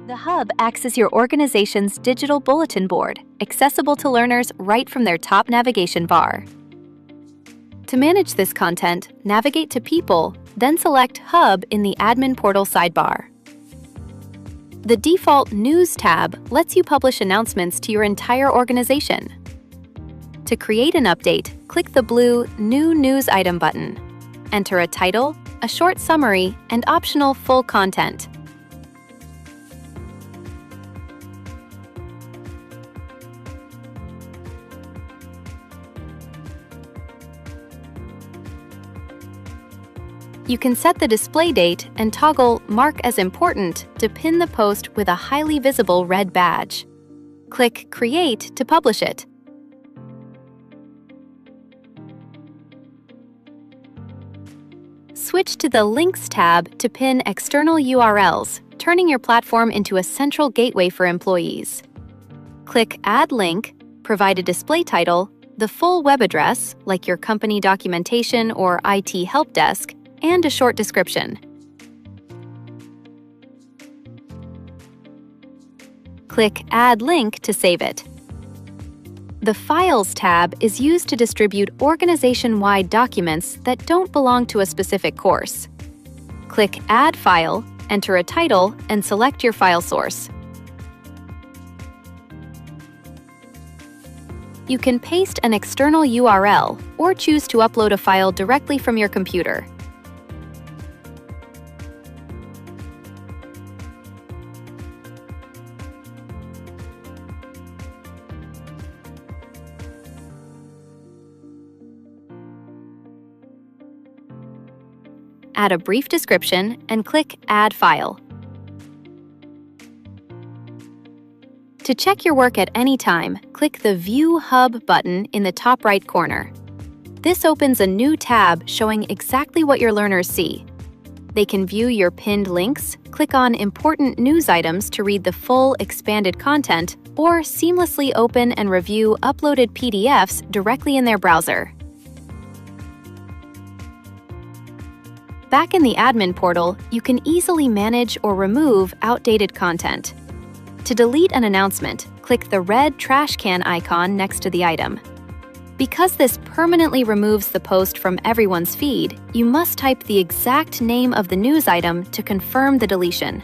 The Hub acts as your organization's digital bulletin board, accessible to learners right from their top navigation bar. To manage this content, navigate to People, then select Hub in the Admin Portal sidebar. The default News tab lets you publish announcements to your entire organization. To create an update, click the blue New News Item button. Enter a title, a short summary, and optional full content. You can set the display date and toggle Mark as Important to pin the post with a highly visible red badge. Click Create to publish it. Switch to the Links tab to pin external URLs, turning your platform into a central gateway for employees. Click Add Link, provide a display title, the full web address, like your company documentation or IT help desk, and a short description. Click Add Link to save it. The Files tab is used to distribute organization-wide documents that don't belong to a specific course. Click Add File, enter a title, and select your file source. You can paste an external URL or choose to upload a file directly from your computer. Add a brief description and click Add File. To check your work at any time, click the View Hub button in the top right corner. This opens a new tab showing exactly what your learners see. They can view your pinned links, click on important news items to read the full expanded content, or seamlessly open and review uploaded PDFs directly in their browser. Back in the admin portal, you can easily manage or remove outdated content. To delete an announcement, click the red trash can icon next to the item. Because this permanently removes the post from everyone's feed, you must type the exact name of the news item to confirm the deletion.